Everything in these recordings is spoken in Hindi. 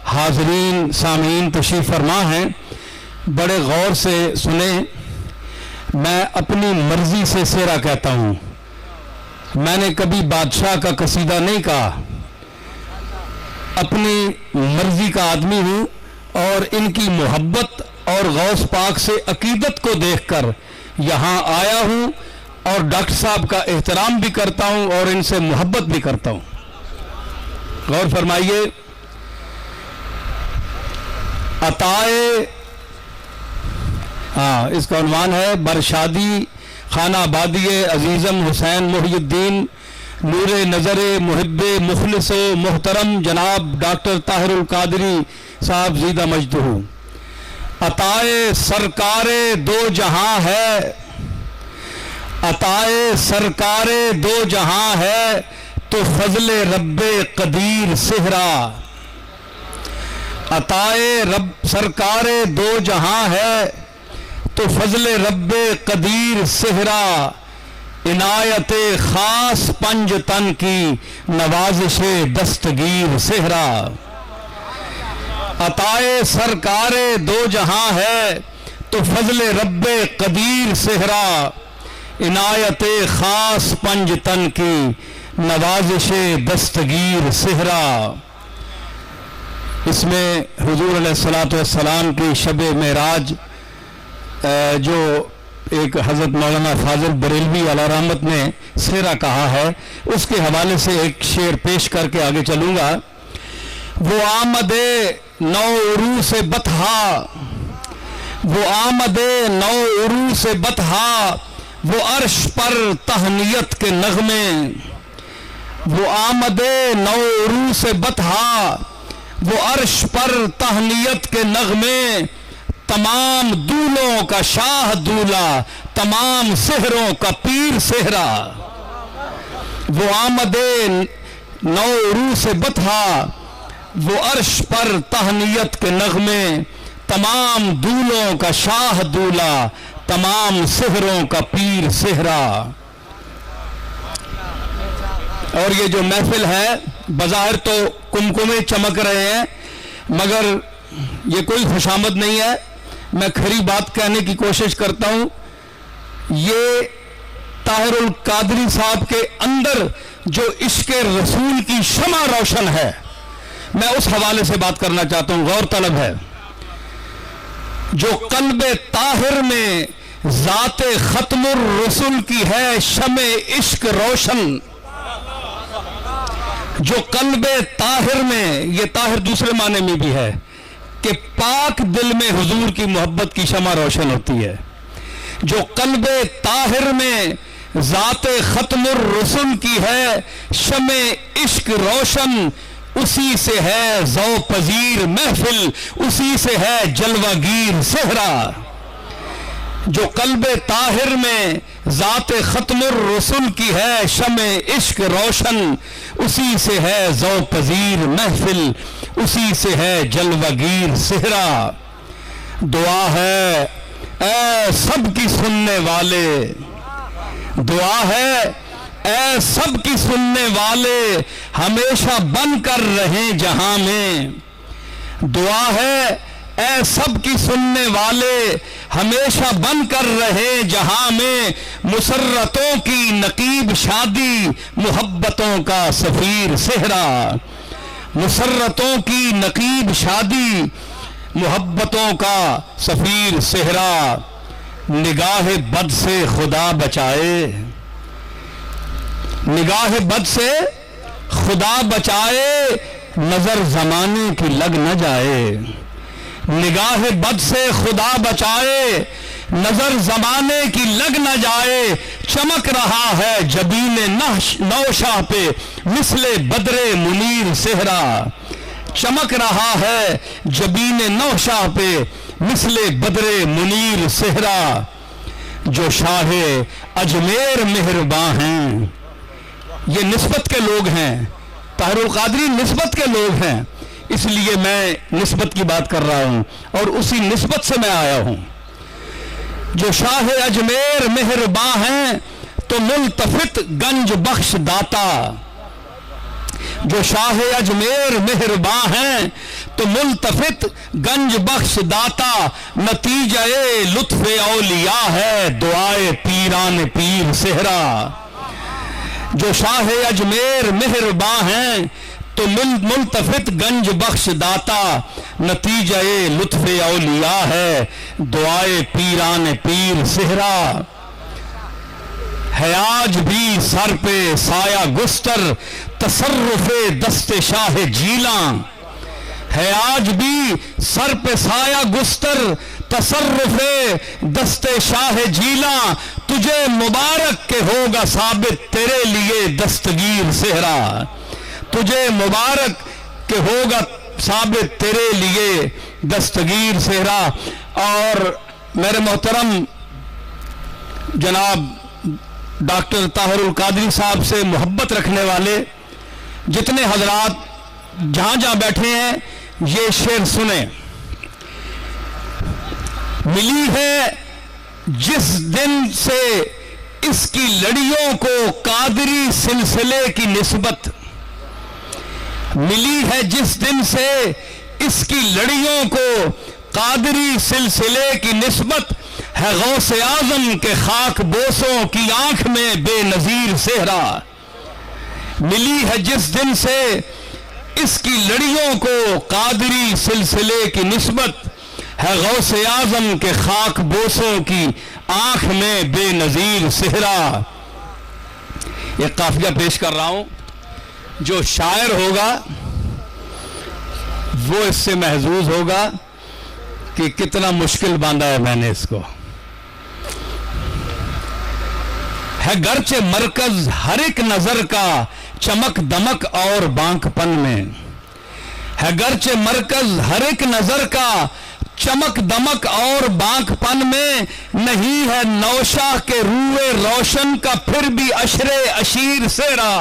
हाजरीन सामीन तशरीफ़ फरमा हैं, बड़े गौर से सुने। मैं अपनी मर्जी से सेहरा कहता हूँ, मैंने कभी बादशाह का कसीदा नहीं कहा। अपनी मर्जी का आदमी हूँ और इनकी मोहब्बत और गौस पाक से अकीदत को देखकर यहाँ आया हूँ और डॉक्टर साहब का एहतराम भी करता हूँ और इनसे मोहब्बत भी करता हूँ। गौर फरमाइए, अताए, इसका उन्वान है बरशादी खाना आबादी अजीज़म हुसैन मुहियुद्दीन नूरे नज़रे मुहिब्बे मुखलिस मोहतरम जनाब डॉक्टर ताहिरुल कादरी साहब ज़ीदा मजदहू। अताए सरकारे दो जहां है, अताए सरकारे दो जहां है तो फजले रब्बे कदीर सेहरा। अताए रब सरकारे दो जहां है तो फजले रब्बे कदीर सेहरा। इनायते खास पंज तन की नवाजिशे दस्तगीर सेहरा। अताए सरकारे दो जहां है तो फजले रब्बे कदीर सेहरा। इनायते खास पंज तन की नवाजिशे दस्तगीर सेहरा। इसमें हुजूर अलैहिस्सलातु वस्सलाम की शब मेराज जो एक हज़रत मौलाना फाजिल बरेलवी अला रहमत ने सेहरा कहा है, उसके हवाले से एक शेर पेश करके आगे चलूँगा। वो आमदे नौ उरू से बतहा, वो आमदे नौ उरू से बतहा, वो अर्श पर तहनियत के नगमे। वो आमदे नौ उरू से बतहा, वो अर्श पर तहनियत के नगमे। तमाम दूलों का शाह दूल्हा, तमाम सेहरों का पीर सेहरा। वो आमदे नौ उरू से बतहा, वो अर्श पर तहनियत के नगमे। तमाम दूलों का शाह दूल्हा, तमाम सेहरों का पीर सेहरा। और ये जो महफिल है बज़ाहिर तो कुमकुमे चमक रहे हैं, मगर ये कोई खुशामद नहीं है। मैं खरी बात कहने की कोशिश करता हूं। ये ताहिरुल कादरी साहब के अंदर जो इश्क़ रसूल की शमा रोशन है, मैं उस हवाले से बात करना चाहता हूं। गौर तलब है, जो कल्बे ताहिर में ज़ाते खत्मुर रसूल की है शमे इश्क रोशन। जो कल्बे ताहिर में, ये ताहिर दूसरे माने में भी है कि पाक दिल में हुजूर की मोहब्बत की शमा रोशन होती है। जो कल्बे ताहिर में ज़ाते खत्मुर रसूल की है शमे इश्क रोशन। उसी से है ज़ौ पजीर महफिल, उसी से है जलवागीर सेहरा। जो कल्बे ताहिर में ज़ाते खत्मुर रसूल की है शमे इश्क रोशन। उसी से है ज़ौ पजीर महफिल, उसी से है जलवागीर सेहरा। दुआ है ऐ सब की सुनने वाले, दुआ है ऐ सब की सुनने वाले, हमेशा बनकर रहे जहां में। दुआ है ऐ सब की सुनने वाले, हमेशा बनकर रहे जहां में। मुसर्रतों की नकीब शादी, मोहब्बतों का सफीर सेहरा। मुसर्रतों की नकीब शादी, मोहब्बतों का सफीर सेहरा। निगाह बद से खुदा बचाए, निगाह बद से खुदा बचाए, नजर जमाने की लग न जाए। निगाह बद से खुदा बचाए, नजर जमाने की लग न जाए। चमक रहा है जबीने नौशाह पे मिसले बदरे मुनीर सेहरा। चमक रहा है जबीने नौशाह पे मिसले बदरे मुनीर सेहरा। जो शाहे अजमेर मेहरबान हैं, ये निस्बत के लोग हैं, ताहिरुल कादरी निस्बत के लोग हैं, इसलिए मैं निस्बत की बात कर रहा हूं और उसी निस्बत से मैं आया हूं। जो शाह अजमेर मेहरबान हैं तो मुल्तफित गंज बख्श दाता। जो शाह अजमेर मेहरबां हैं तो मुल्तफित गंज बख्श दाता, नतीजा-ए लुत्फ औलिया है दुआए पीरान पीर सेहरा। जो शाह अजमेर मेहरबां हैं तो मुल्तफित गंज बख्श दाता, नतीजा-ए लुत्फ औलिया है दुआए पीरान पीर सेहरा। है आज भी सर पे साया गुस्तर तसर्रुफे दस्ते शाह जीला। है आज भी सर पे साया गुस्तर तसर्रुफे दस्ते शाह जीला। तुझे मुबारक के होगा साबित तेरे लिए दस्तगीर सेहरा। तुझे मुबारक के होगा साबित तेरे लिए दस्तगीर सेहरा। और मेरे मोहतरम जनाब डॉक्टर ताहिरुल कादरी साहब से मोहब्बत रखने वाले जितने हजरात जहां जहां बैठे हैं ये शेर सुने। मिली है जिस दिन से इसकी लड़ियों को कादरी सिलसिले की निस्बत। मिली है जिस दिन से इसकी लड़ियों को कादरी सिलसिले की निस्बत। है गौसे आजम के खाक बोसों की आंख में बेनजीर सेहरा। मिली है जिस दिन से इसकी लड़ियों को कादरी सिलसिले की निस्बत। है गौसे आजम के खाक बोसों की आंख में बेनजीर सेहरा। एक काफिया पेश कर रहा हूं, जो शायर होगा वो इससे महजूज होगा कि कितना मुश्किल बांधा है मैंने इसको। है गर्चे मरकज हर एक नजर का चमक दमक और बांकपन में। है गर्चे मरकज हर एक नजर का चमक दमक और बांकपन में। नहीं है नौशाह के रूए रोशन का फिर भी अशरे अशीर सेहरा।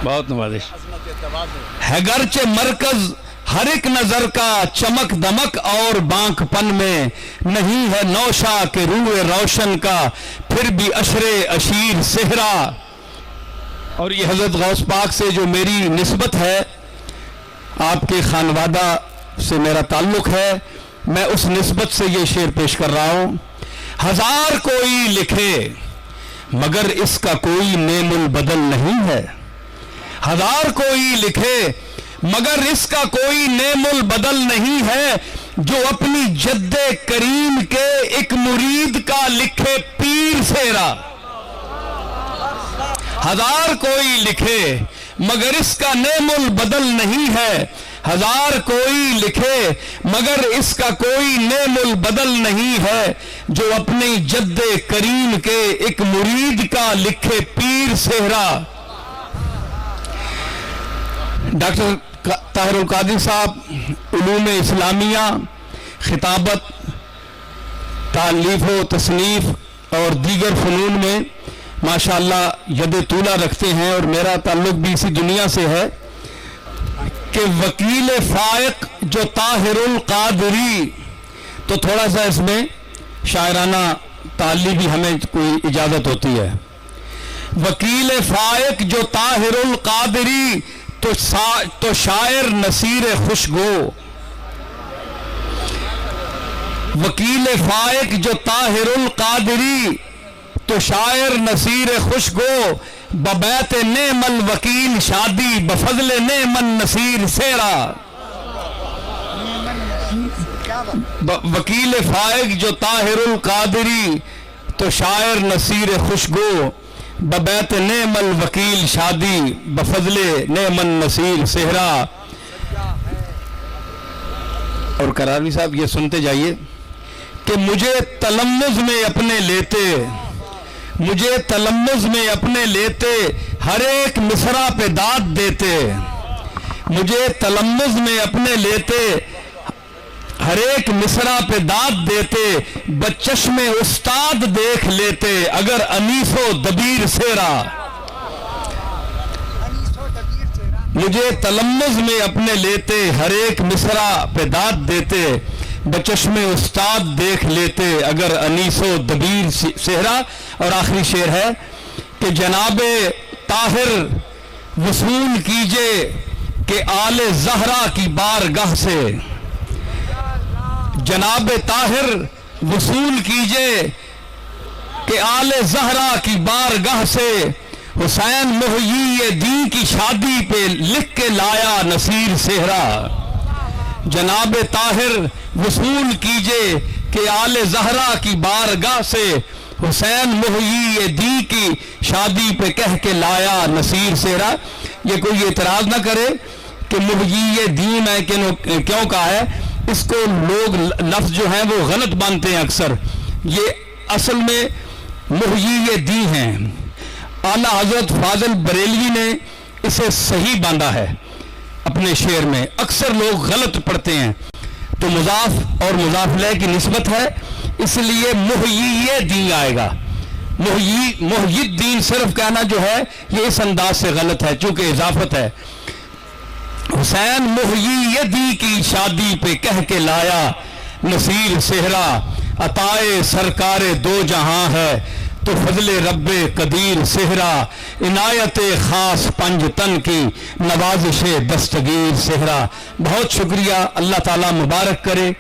बहुत नवाजिश। है गर्चे मरकज हर एक नजर का चमक दमक और बांकपन में। नहीं है नौशा के रूए रोशन का फिर भी अशरे अशीर सेहरा। और ये हजरत गौस पाक से जो मेरी निस्बत है, आपके खानवादा से मेरा ताल्लुक है, मैं उस निस्बत से ये शेर पेश कर रहा हूं। हजार कोई लिखे मगर इसका कोई नेमुल बदल नहीं है। हजार कोई लिखे मगर इसका कोई नेमुल बदल नहीं है। जो अपनी जद्दे करीम के एक मुरीद का लिखे पीर सेहरा। हजार कोई लिखे मगर इसका नेमुल बदल नहीं है। हजार कोई लिखे मगर इसका कोई नेमुल बदल नहीं है। जो अपनी जद्दे करीम के एक मुरीद का लिखे पीर सेहरा। डॉक्टर ताहिरुल कादरी साहब उलूम इस्लामिया, खिताबत, तालीफ व तसनीफ और दीगर फ़नून में माशाअल्लाह यद तूला रखते हैं। और मेरा ताल्लुक भी इसी दुनिया से है कि वकील फायक जो ताहिरुल कादरी, तो थोड़ा सा इसमें शायराना ताली भी हमें कोई इजाज़त होती है। वकील फायक जो ताहिरुल कादरी तो शायर नसीर खुशगो। वकील फायक जो ताहिरुल कादरी तो शायर नसीर खुशगो। बबैत नेमल वकील शादी बफजल नेमन नसीर सेरा। वकील फायक जो ताहिरुल कादरी तो शायर नसीर खुशगो। बबैत नेमल वकील शादी बफजले नेमन नसीर सेहरा। और करारवी साहब ये सुनते जाइए कि मुझे तलम्मुज़ में अपने लेते, मुझे तलम्मुज़ में अपने लेते, हर एक मिसरा पे दाद देते। मुझे तलम्मुज़ में अपने लेते, हर एक मिसरा पे दाद देते। बचश्मे उस्ताद देख लेते अगर अनीसो दबीर सेरा। मुझे तलम्मुज़ में अपने लेते, हर एक मिसरा पे दाद देते। बचश्मे उस्ताद देख लेते अगर अनीसो दबीर सेहरा। और आखिरी शेर है कि जनाबे ताहिर वसूल कीजिए कि आले जहरा की बारगाह से, जनाबे ताहिर वसूल कीजिए कि आले जहरा की बारगाह से, हुसैन मुहय्यी दी की शादी पे लिख के लाया नसीर सेहरा। जनाब ताहिर वसूल कीजिए कि आले जहरा की बारगाह से, हुसैन मुहय्यी दी की शादी पे कह के लाया नसीर सेहरा। ये कोई एतराज ना करे कि मुहय्यी दी मैं क्यों कहा है, इसको लोग लफ्ज जो हैं वो गलत मानते हैं अक्सर। ये असल में मुहय्यी दी हैं। आला हजरत फाजिल बरेलवी ने इसे सही बांधा है अपने शेर में। अक्सर लोग गलत पढ़ते हैं, तो मुजाफ और मुजाफ इलैह की निस्बत है, इसलिए मुहय्यी दीन आएगा। मुहय्यिद्दीन सिर्फ कहना जो है ये इस अंदाज से गलत है, चूंकि इजाफत है। हुसैन मुहय्यी दी की शादी पे कह के लाया नसीर सेहरा। अताए सरकारे दो जहां है तो फजले रब्बे कदीर सेहरा। इनायत खास पंज तन की नवाजिश दस्तगीर सेहरा। बहुत शुक्रिया, अल्लाह ताला मुबारक करे।